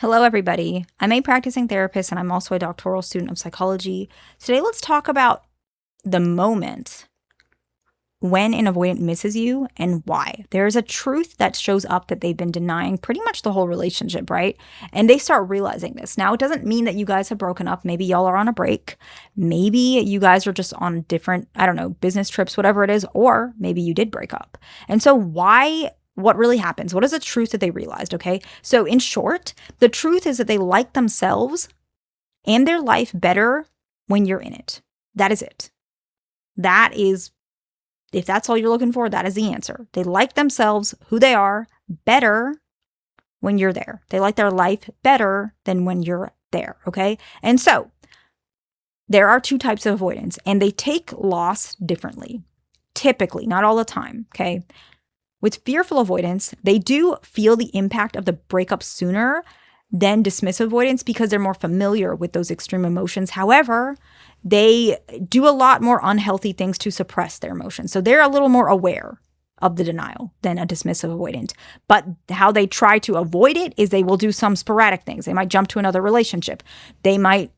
Hello, everybody. I'm a practicing therapist and I'm also a doctoral student of psychology. Today, let's talk about the moment when an avoidant misses you and why. There's a truth that shows up that they've been denying pretty much the whole relationship, right? And they start realizing this. Now, it doesn't mean that you guys have broken up. Maybe y'all are on a break. Maybe you guys are just on different, business trips, whatever it is, or maybe you did break up. And so, what really happens? What is the truth that they realized? Okay. So, in short, the truth is that they like themselves and their life better when you're in it. That is it. That is, if that's all you're looking for, that is the answer. They like themselves, who they are, better when you're there. They like their life better than when you're there. Okay. And so, there are two types of avoidance, and they take loss differently. Typically, not all the time. Okay. With fearful avoidance, they do feel the impact of the breakup sooner than dismissive avoidance because they're more familiar with those extreme emotions. However, they do a lot more unhealthy things to suppress their emotions. So they're a little more aware of the denial than a dismissive avoidant. But how they try to avoid it is they will do some sporadic things. They might jump to another relationship. They might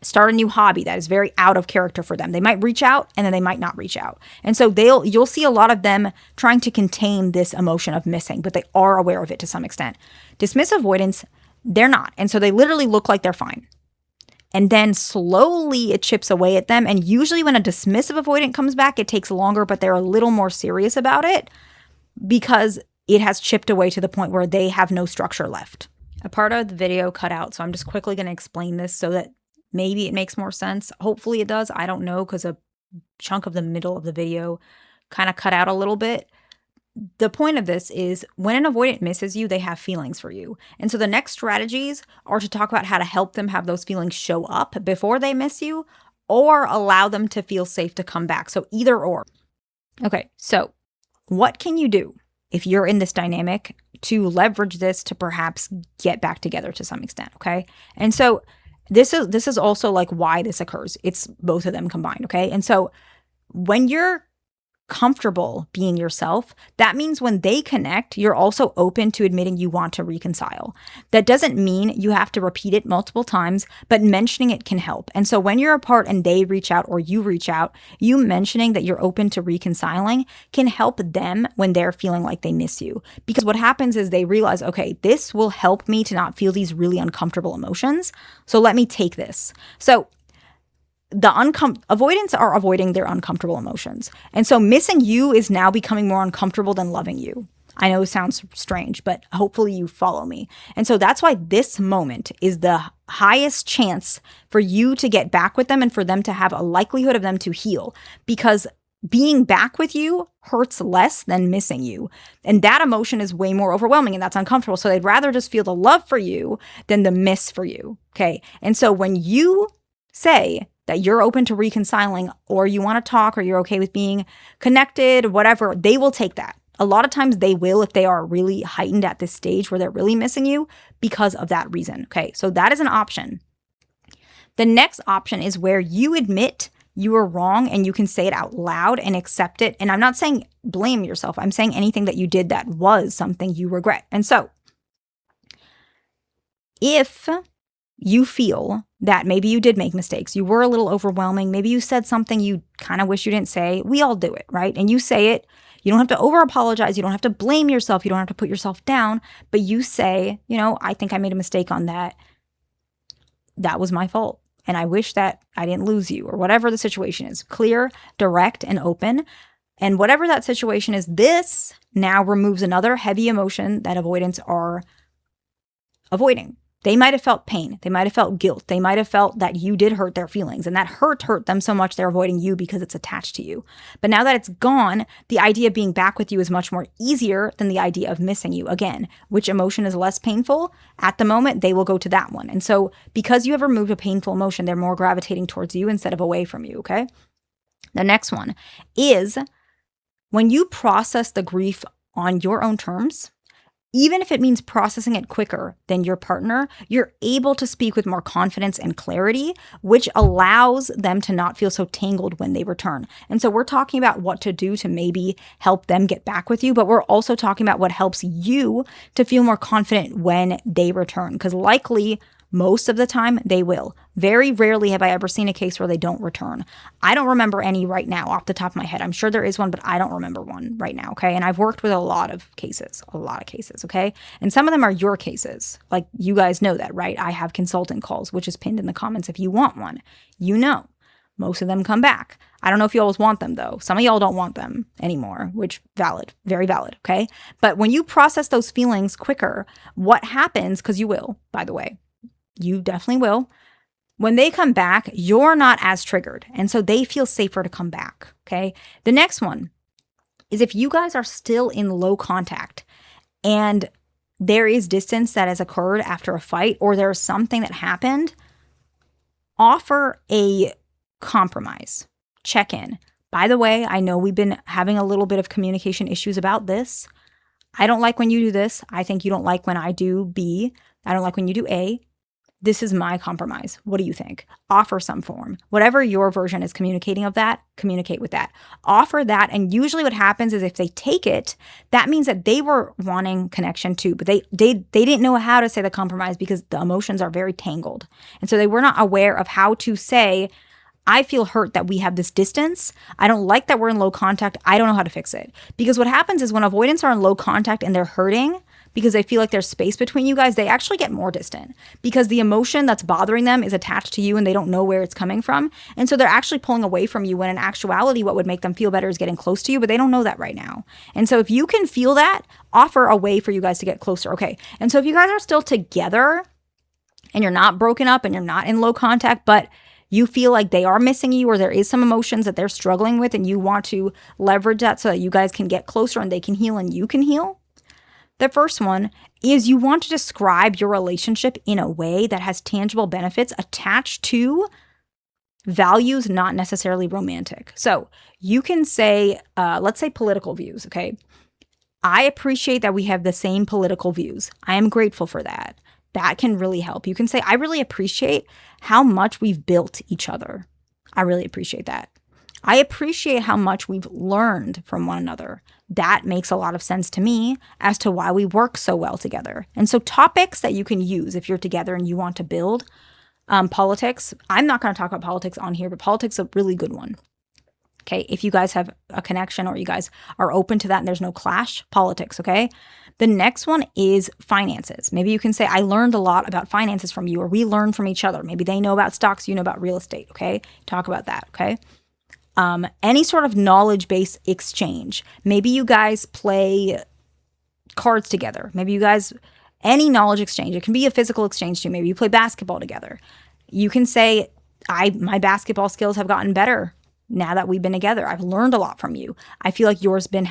start a new hobby that is very out of character for them. They might reach out and then they might not reach out. And so you'll see a lot of them trying to contain this emotion of missing, but they are aware of it to some extent. Dismissive avoidance, they're not. And so they literally look like they're fine. And then slowly it chips away at them. And usually when a dismissive avoidant comes back, it takes longer, but they're a little more serious about it because it has chipped away to the point where they have no structure left. A part of the video cut out, so I'm just quickly going to explain this so that maybe it makes more sense. Hopefully it does. I don't know, because a chunk of the middle of the video kind of cut out a little bit. The point of this is when an avoidant misses you, they have feelings for you. And so the next strategies are to talk about how to help them have those feelings show up before they miss you or allow them to feel safe to come back. So either or. Okay, so what can you do if you're in this dynamic to leverage this to perhaps get back together to some extent, okay? And so this is also like why this occurs. It's both of them combined, okay? And so when you're comfortable being yourself, that means when they connect, you're also open to admitting you want to reconcile. That doesn't mean you have to repeat it multiple times, but mentioning it can help. And so when you're apart and they reach out or you reach out, you mentioning that you're open to reconciling can help them when they're feeling like they miss you. Because what happens is they realize, okay, this will help me to not feel these really uncomfortable emotions. So let me take this. So the avoidants are avoiding their uncomfortable emotions. And so missing you is now becoming more uncomfortable than loving you. I know it sounds strange, but hopefully you follow me. And so that's why this moment is the highest chance for you to get back with them and for them to have a likelihood of them to heal, because being back with you hurts less than missing you. And that emotion is way more overwhelming and that's uncomfortable. So they'd rather just feel the love for you than the miss for you. Okay. And so when you say that you're open to reconciling or you want to talk or you're okay with being connected, whatever, they will take that. A lot of times they will if they are really heightened at this stage where they're really missing you because of that reason. Okay, so that is an option. The next option is where you admit you were wrong and you can say it out loud and accept it. And I'm not saying blame yourself. I'm saying anything that you did that was something you regret. And so if you feel that maybe you did make mistakes, you were a little overwhelming, maybe you said something you kind of wish you didn't say, we all do it, right? And you say it, you don't have to over apologize, you don't have to blame yourself, you don't have to put yourself down, but you say, I think I made a mistake on that. That was my fault. And I wish that I didn't lose you, or whatever the situation is. Clear, direct, and open. And whatever that situation is, this now removes another heavy emotion that avoidants are avoiding. They might have felt pain. They might have felt guilt. They might have felt that you did hurt their feelings, and that hurt them so much they're avoiding you because it's attached to you. But now that it's gone, the idea of being back with you is much more easier than the idea of missing you. Again, which emotion is less painful? At the moment, they will go to that one. And so because you have removed a painful emotion, they're more gravitating towards you instead of away from you, okay? The next one is when you process the grief on your own terms, Even if it means processing it quicker than your partner, you're able to speak with more confidence and clarity, which allows them to not feel so tangled when they return. And so we're talking about what to do to maybe help them get back with you, but we're also talking about what helps you to feel more confident when they return, because likely most of the time they will. Very rarely have I ever seen a case where they don't return. I don't remember any right now off the top of my head. I'm sure there is one, but I don't remember one right now, okay? And I've worked with a lot of cases, okay? And some of them are your cases. Like, you guys know that, right? I have consultant calls, which is pinned in the comments if you want one. You know, most of them come back. I don't know if you always want them, though. Some of y'all don't want them anymore, which valid, very valid, okay? But when you process those feelings quicker, what happens, because you will, by the way, you definitely will. When they come back, you're not as triggered. And so they feel safer to come back. Okay. The next one is if you guys are still in low contact and there is distance that has occurred after a fight, or there's something that happened, offer a compromise. Check in. By the way, I know we've been having a little bit of communication issues about this. I don't like when you do this. I think you don't like when I do B. I don't like when you do A. This is my compromise. What do you think? Offer some form. Whatever your version is communicating of that, communicate with that. Offer that. And usually what happens is if they take it, that means that they were wanting connection too, but they didn't know how to say the compromise because the emotions are very tangled. And so they were not aware of how to say, I feel hurt that we have this distance. I don't like that we're in low contact. I don't know how to fix it. Because what happens is when avoidants are in low contact and they're hurting, because they feel like there's space between you guys, they actually get more distant because the emotion that's bothering them is attached to you and they don't know where it's coming from. And so they're actually pulling away from you when in actuality, what would make them feel better is getting close to you, but they don't know that right now. And so if you can feel that, offer a way for you guys to get closer. Okay. And so if you guys are still together and you're not broken up and you're not in low contact, but you feel like they are missing you or there is some emotions that they're struggling with and you want to leverage that so that you guys can get closer and they can heal and you can heal. The first one is you want to describe your relationship in a way that has tangible benefits attached to values, not necessarily romantic. So you can say, let's say political views, okay? I appreciate that we have the same political views. I am grateful for that. That can really help. You can say, I really appreciate how much we've built each other. I really appreciate that. I appreciate how much we've learned from one another. That makes a lot of sense to me as to why we work so well together. And so topics that you can use if you're together and you want to build politics. I'm not going to talk about politics on here, but politics is a really good one. Okay, if you guys have a connection or you guys are open to that and there's no clash, politics, okay? The next one is finances. Maybe you can say, I learned a lot about finances from you, or we learned from each other. Maybe they know about stocks, you know about real estate, okay? Talk about that, okay? Any sort of knowledge-based exchange. Maybe you guys play cards together. Maybe you guys, any knowledge exchange. It can be a physical exchange too. Maybe you play basketball together. You can say, my basketball skills have gotten better now that we've been together. I've learned a lot from you. I feel like your skills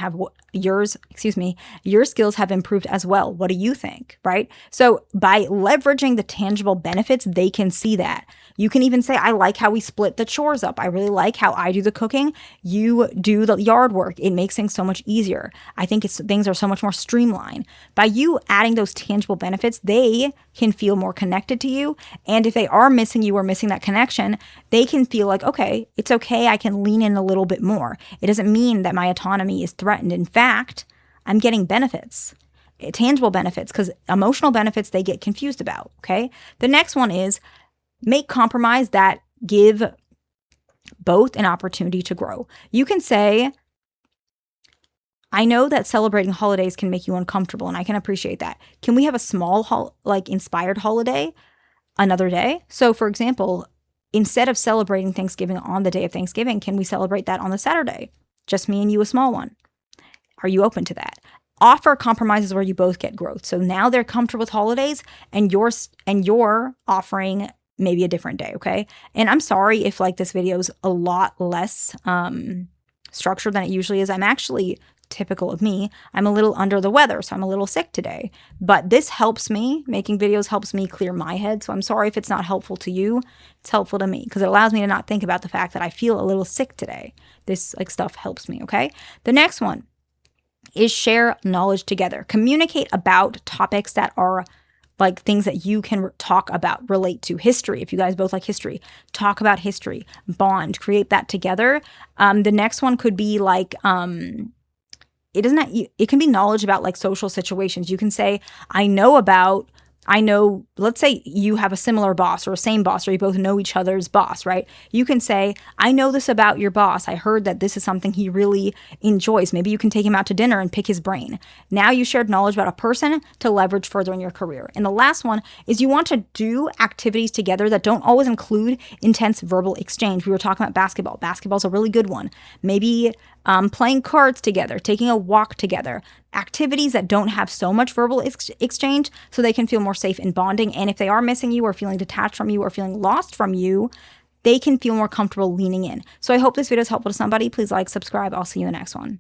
have improved as well. What do you think? Right? So by leveraging the tangible benefits, they can see that. You can even say, I like how we split the chores up. I really like how I do the cooking. You do the yard work. It makes things so much easier. I think things are so much more streamlined. By you adding those tangible benefits, they can feel more connected to you. And if they are missing you or missing that connection, they can feel like, okay, it's okay. I can lean in a little bit more. It doesn't mean that my autonomy is threatened. In fact, I'm getting benefits, tangible benefits, because emotional benefits they get confused about, okay? The next one is make compromise that give both an opportunity to grow. You can say, I know that celebrating holidays can make you uncomfortable, and I can appreciate that. Can we have a small, inspired holiday another day? So, for example, instead of celebrating Thanksgiving on the day of Thanksgiving, can we celebrate that on the Saturday? Just me and you, a small one. Are you open to that? Offer compromises where you both get growth. So now they're comfortable with holidays and you're offering maybe a different day, okay? And I'm sorry if this video is a lot less structured than it usually is. I'm actually, typical of me, I'm a little under the weather, so I'm a little sick today. But this helps me, making videos helps me clear my head. So I'm sorry if it's not helpful to you. It's helpful to me because it allows me to not think about the fact that I feel a little sick today. This stuff helps me, okay? The next one is share knowledge together. Communicate about topics that are like things that you can talk about, relate to. History, if you guys both like history, talk about history, bond, create that together. The next one could be like, it can be knowledge about like social situations. You can say, let's say you have a similar boss or a same boss, or you both know each other's boss, right? You can say, I know this about your boss. I heard that this is something he really enjoys. Maybe you can take him out to dinner and pick his brain. Now you shared knowledge about a person to leverage further in your career. And the last one is you want to do activities together that don't always include intense verbal exchange. We were talking about basketball. Basketball's a really good one. Maybe playing cards together, taking a walk together, activities that don't have so much verbal exchange so they can feel more safe in bonding. And if they are missing you or feeling detached from you or feeling lost from you, they can feel more comfortable leaning in. So I hope this video is helpful to somebody. Please like, subscribe. I'll see you in the next one.